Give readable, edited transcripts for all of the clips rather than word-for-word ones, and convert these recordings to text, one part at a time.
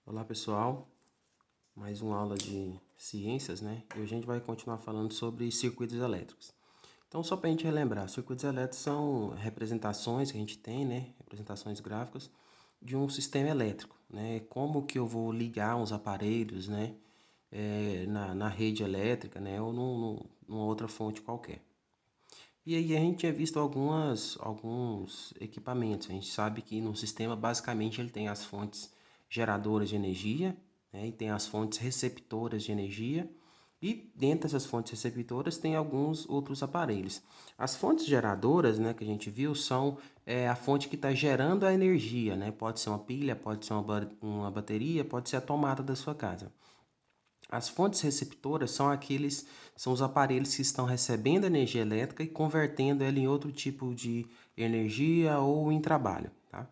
Olá pessoal, mais uma aula de ciências, né? E hoje a gente vai continuar falando sobre circuitos elétricos. Então, só para a gente relembrar, circuitos elétricos são representações que a gente tem, né? Representações gráficas de um sistema elétrico, né? Como que eu vou ligar uns aparelhos, né? Na rede elétrica, né? Ou numa outra fonte qualquer. E aí a gente tinha visto alguns equipamentos. A gente sabe que no sistema, basicamente, ele tem as fontes geradoras de energia, né, e tem as fontes receptoras de energia. E dentro dessas fontes receptoras tem alguns outros aparelhos. As fontes geradoras, né, que a gente viu, são a fonte que está gerando a energia, né? Pode ser uma pilha, pode ser uma bateria, pode ser a tomada da sua casa. As fontes receptoras são os aparelhos que estão recebendo energia elétrica e convertendo ela em outro tipo de energia ou em trabalho, tá?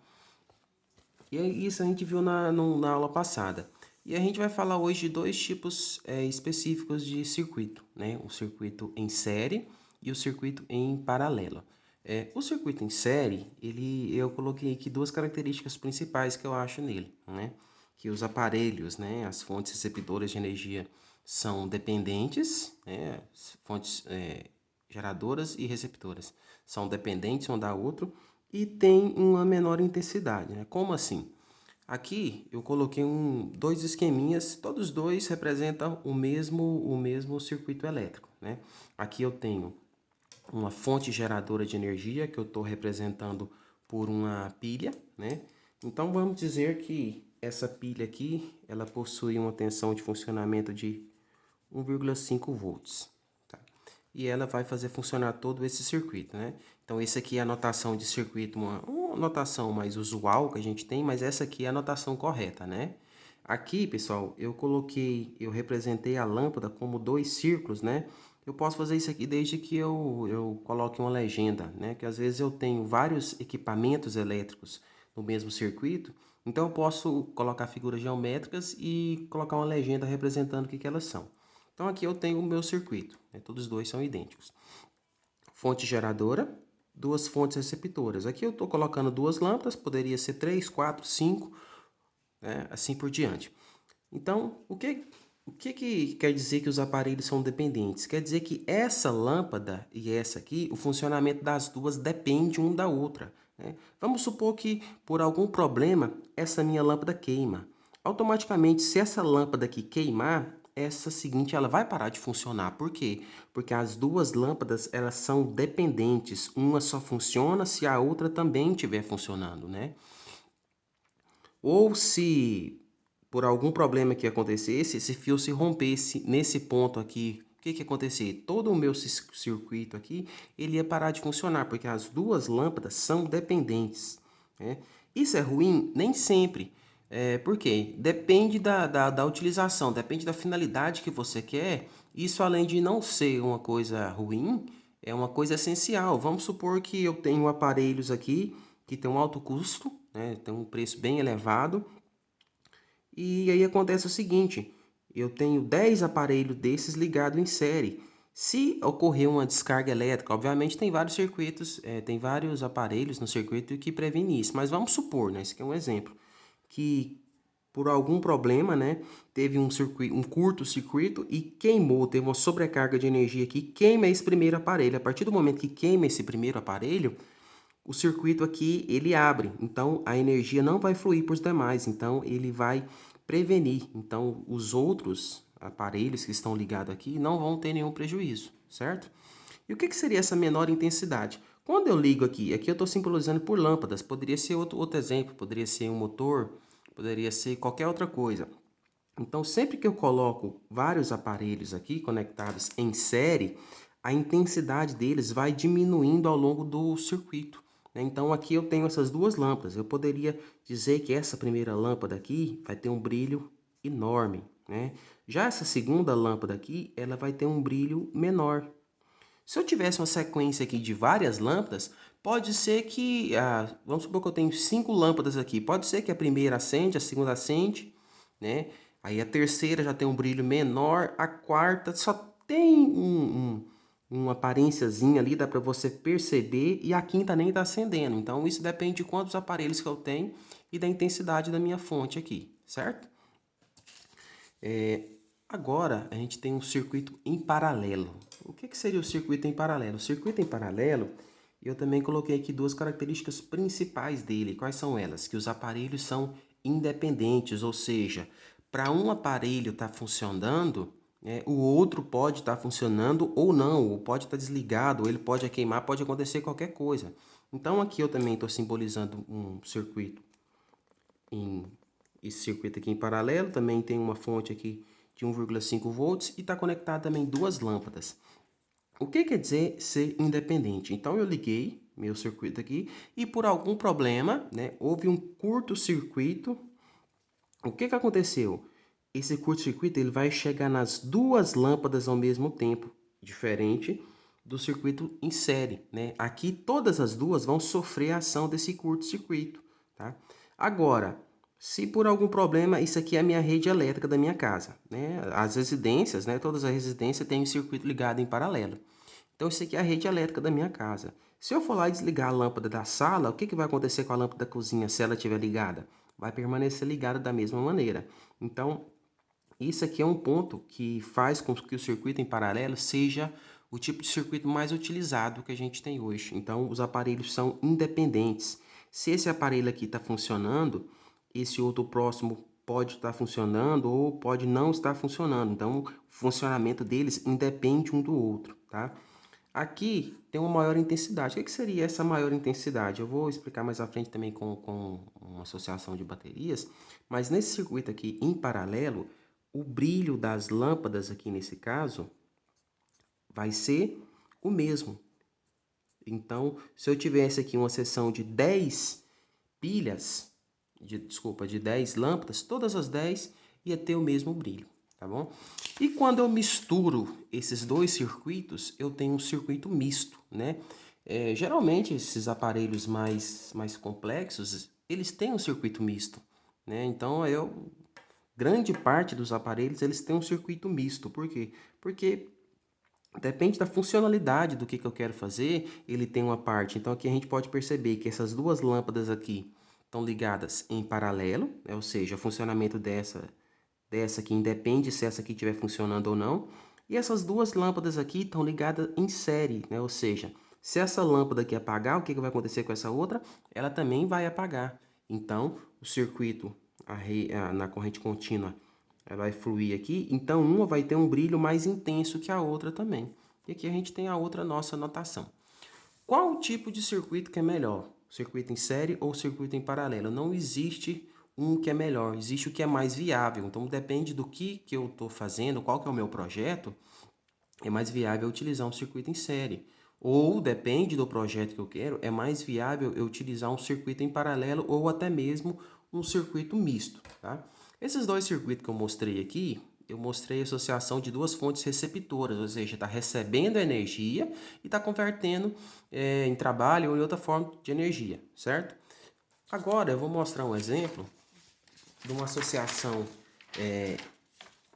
E isso a gente viu na aula passada. E a gente vai falar hoje de dois tipos específicos de circuito, né? O circuito em série e o circuito em paralelo. O circuito em série, eu coloquei aqui duas características principais que eu acho nele, né? Que os aparelhos, né, as fontes receptoras de energia são dependentes, né? As fontes geradoras e receptoras são dependentes um da outra e tem uma menor intensidade, né? Como assim? Aqui eu coloquei dois esqueminhas, todos dois representam o mesmo circuito elétrico, né? Aqui eu tenho uma fonte geradora de energia que eu estou representando por uma pilha, né? Então vamos dizer que essa pilha aqui, ela possui uma tensão de funcionamento de 1,5 volts, tá? E ela vai fazer funcionar todo esse circuito, né? Então esse aqui é a notação de circuito, uma notação mais usual que a gente tem, mas essa aqui é a notação correta, né? Aqui, pessoal, eu representei a lâmpada como dois círculos, né? Eu posso fazer isso aqui desde que eu coloque uma legenda, né? Que às vezes eu tenho vários equipamentos elétricos no mesmo circuito, então eu posso colocar figuras geométricas e colocar uma legenda representando o que elas são. Então aqui eu tenho o meu circuito, né? Todos dois são idênticos. Fonte geradora, duas fontes receptoras. Aqui eu estou colocando duas lâmpadas, poderia ser 3, 4, 5, né? Assim por diante. Então, o que quer dizer que os aparelhos são dependentes? Quer dizer que essa lâmpada e essa aqui, o funcionamento das duas depende um da outra, né? Vamos supor que, por algum problema, essa minha lâmpada queima. Automaticamente, se essa lâmpada aqui queimar, essa seguinte ela vai parar de funcionar. Por quê? Porque as duas lâmpadas elas são dependentes. Uma só funciona se a outra também estiver funcionando, né? Ou se por algum problema que acontecesse, esse fio se rompesse nesse ponto aqui, o que que ia acontecer? Todo o meu circuito aqui, ele ia parar de funcionar, porque as duas lâmpadas são dependentes, né? Isso é ruim? Nem sempre. Por quê? Depende da utilização, depende da finalidade que você quer. Isso, além de não ser uma coisa ruim, é uma coisa essencial. Vamos supor que eu tenho aparelhos aqui que tem um alto custo, né? Tem um preço bem elevado. E aí acontece o seguinte, eu tenho 10 aparelhos desses ligados em série. Se ocorrer uma descarga elétrica, obviamente tem vários circuitos, tem vários aparelhos no circuito que previnem isso. Mas vamos supor, né, esse aqui é um exemplo, que por algum problema, né, teve um curto-circuito e queimou, teve uma sobrecarga de energia que queima esse primeiro aparelho. A partir do momento que queima esse primeiro aparelho, o circuito aqui ele abre, então a energia não vai fluir para os demais, então ele vai prevenir. Então os outros aparelhos que estão ligados aqui não vão ter nenhum prejuízo, certo? E o que seria essa menor intensidade? Quando eu ligo aqui eu estou simbolizando por lâmpadas, poderia ser outro exemplo, poderia ser um motor, poderia ser qualquer outra coisa. Então, sempre que eu coloco vários aparelhos aqui conectados em série, a intensidade deles vai diminuindo ao longo do circuito, né? Então, aqui eu tenho essas duas lâmpadas. Eu poderia dizer que essa primeira lâmpada aqui vai ter um brilho enorme, né? Já essa segunda lâmpada aqui, ela vai ter um brilho menor. Se eu tivesse uma sequência aqui de várias lâmpadas, pode ser que, vamos supor que eu tenho 5 lâmpadas aqui, pode ser que a primeira acende, a segunda acende, né? Aí a terceira já tem um brilho menor, a quarta só tem uma aparênciazinha ali, dá para você perceber, e a quinta nem está acendendo. Então isso depende de quantos aparelhos que eu tenho e da intensidade da minha fonte aqui, certo? Agora, a gente tem um circuito em paralelo. O que seria o circuito em paralelo? O circuito em paralelo, eu também coloquei aqui duas características principais dele. Quais são elas? Que os aparelhos são independentes, ou seja, para um aparelho estar funcionando, o outro pode estar funcionando ou não, ou pode estar desligado, ou ele pode queimar, pode acontecer qualquer coisa. Então, aqui eu também estou simbolizando um circuito em esse circuito aqui em paralelo, também tem uma fonte aqui de 1,5 volts e está conectado também duas lâmpadas. O que quer dizer ser independente? Então eu liguei meu circuito aqui e por algum problema, houve um curto-circuito. O que aconteceu? Esse curto-circuito ele vai chegar nas duas lâmpadas ao mesmo tempo, diferente do circuito em série, Aqui todas as duas vão sofrer a ação desse curto-circuito, tá? Agora, se por algum problema, isso aqui é a minha rede elétrica da minha casa, As residências, todas as residências têm o circuito ligado em paralelo. Então, isso aqui é a rede elétrica da minha casa. Se eu for lá e desligar a lâmpada da sala, o que vai acontecer com a lâmpada da cozinha se ela estiver ligada? Vai permanecer ligada da mesma maneira. Então, isso aqui é um ponto que faz com que o circuito em paralelo seja o tipo de circuito mais utilizado que a gente tem hoje. Então, os aparelhos são independentes. Se esse aparelho aqui está funcionando, esse outro próximo pode estar funcionando ou pode não estar funcionando. Então, o funcionamento deles independe um do outro, tá? Aqui tem uma maior intensidade. O que seria essa maior intensidade? Eu vou explicar mais à frente também com uma associação de baterias, mas nesse circuito aqui em paralelo, o brilho das lâmpadas aqui nesse caso vai ser o mesmo. Então, se eu tivesse aqui uma seção de 10 pilhas, de 10 lâmpadas, todas as 10 ia ter o mesmo brilho, tá bom? E quando eu misturo esses dois circuitos, eu tenho um circuito misto, geralmente esses aparelhos mais complexos, eles têm um circuito misto, Então, grande parte dos aparelhos, eles têm um circuito misto. Por quê? Porque depende da funcionalidade do que eu quero fazer, ele tem uma parte. Então, aqui a gente pode perceber que essas duas lâmpadas aqui estão ligadas em paralelo, ou seja, o funcionamento dessa aqui independe se essa aqui estiver funcionando ou não. E essas duas lâmpadas aqui estão ligadas em série, ou seja, se essa lâmpada aqui apagar, o que vai acontecer com essa outra? Ela também vai apagar. Então, o circuito na corrente contínua ela vai fluir aqui, então uma vai ter um brilho mais intenso que a outra também. E aqui a gente tem a outra nossa notação. Qual o tipo de circuito que é melhor? Circuito em série ou circuito em paralelo? Não existe um que é melhor, existe o que é mais viável. Então depende do que eu estou fazendo, qual que é o meu projeto, é mais viável utilizar um circuito em série. Ou, depende do projeto que eu quero, é mais viável eu utilizar um circuito em paralelo ou até mesmo um circuito misto, tá? Esses dois circuitos que eu mostrei aqui, eu mostrei a associação de duas fontes receptoras, ou seja, está recebendo energia e está convertendo em trabalho ou em outra forma de energia, certo? Agora eu vou mostrar um exemplo de uma associação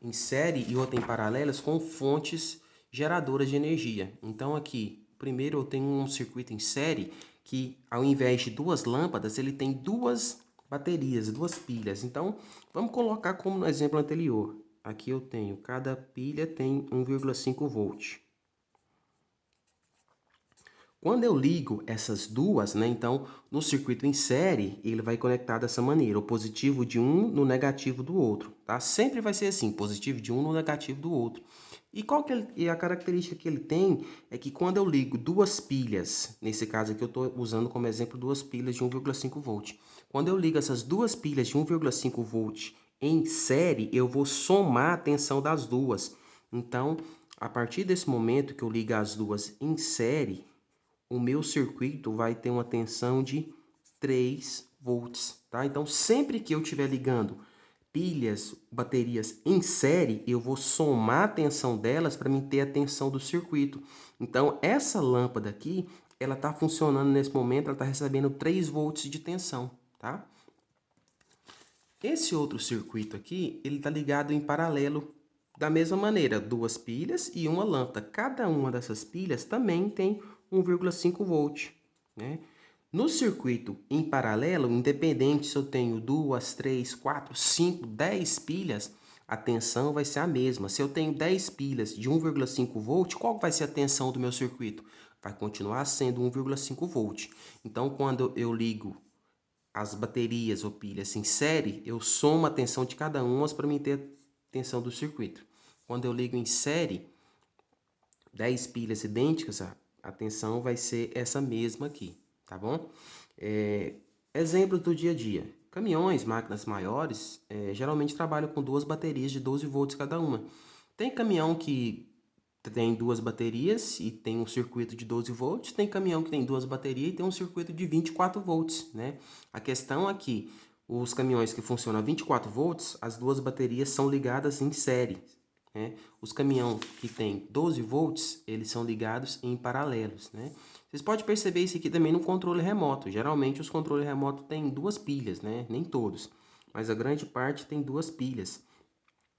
em série e outra em paralelas com fontes geradoras de energia. Então aqui, primeiro eu tenho um circuito em série que ao invés de duas lâmpadas, ele tem duas baterias, duas pilhas. Então, vamos colocar como no exemplo anterior. Aqui eu tenho, cada pilha tem 1,5 volt. Quando eu ligo essas duas, então no circuito em série, ele vai conectar dessa maneira, o positivo de um no negativo do outro, tá? Sempre vai ser assim, positivo de um no negativo do outro. E e a característica que ele tem é que quando eu ligo duas pilhas, nesse caso aqui eu estou usando como exemplo duas pilhas de 1,5 volt. Quando eu ligo essas duas pilhas de 1,5 volt em série, eu vou somar a tensão das duas. Então, a partir desse momento que eu ligo as duas em série, o meu circuito vai ter uma tensão de 3 volts, tá? Então, sempre que eu estiver ligando pilhas, baterias em série, eu vou somar a tensão delas para mim ter a tensão do circuito. Então, essa lâmpada aqui, ela está funcionando nesse momento, ela está recebendo 3 volts de tensão, tá? Esse outro circuito aqui, ele está ligado em paralelo da mesma maneira, duas pilhas e uma lâmpada. Cada uma dessas pilhas também tem 1,5 volt, No circuito em paralelo, independente se eu tenho 2, 3, 4, 5, 10 pilhas, a tensão vai ser a mesma. Se eu tenho 10 pilhas de 1,5 volt, qual vai ser a tensão do meu circuito? Vai continuar sendo 1,5 volt. Então, quando eu ligo as baterias ou pilhas em série, eu somo a tensão de cada uma para mim ter a tensão do circuito. Quando eu ligo em série, 10 pilhas idênticas, a tensão vai ser essa mesma aqui, tá bom? Exemplos do dia a dia. Caminhões, máquinas maiores, geralmente trabalham com duas baterias de 12 volts cada uma. Tem caminhão que tem duas baterias e tem um circuito de 12 volts, tem caminhão que tem duas baterias e tem um circuito de 24 volts, né? A questão é que os caminhões que funcionam a 24 volts, as duas baterias são ligadas em série, né? Os caminhões que tem 12 volts, eles são ligados em paralelos, né? Vocês podem perceber isso aqui também no controle remoto. Geralmente os controles remotos têm duas pilhas, né? Nem todos, mas a grande parte tem duas pilhas.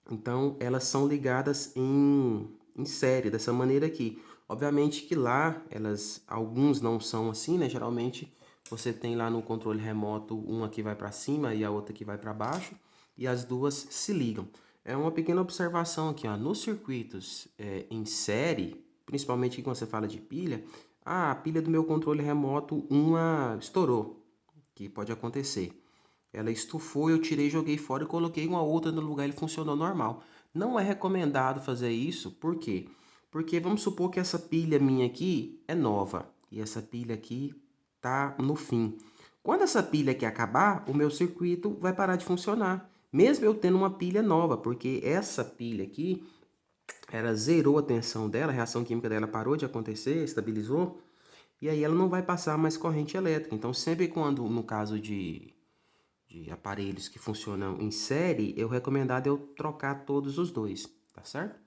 Então, elas são ligadas em série, dessa maneira aqui. Obviamente que lá, alguns não são assim, né? Geralmente, você tem lá no controle remoto, uma que vai para cima e a outra que vai para baixo, e as duas se ligam. É uma pequena observação aqui, ó. Nos circuitos em série, principalmente quando você fala de pilha, a pilha do meu controle remoto, uma estourou, que pode acontecer. Ela estufou, eu tirei, joguei fora e coloquei uma outra no lugar, ele funcionou normal. Não é recomendado fazer isso, por quê? Porque vamos supor que essa pilha minha aqui é nova e essa pilha aqui tá no fim. Quando essa pilha aqui acabar, o meu circuito vai parar de funcionar, mesmo eu tendo uma pilha nova, porque essa pilha aqui, ela zerou a tensão dela, a reação química dela parou de acontecer, estabilizou, e aí ela não vai passar mais corrente elétrica. Então, sempre quando, no caso de aparelhos que funcionam em série, eu recomendado eu trocar todos os dois, tá certo?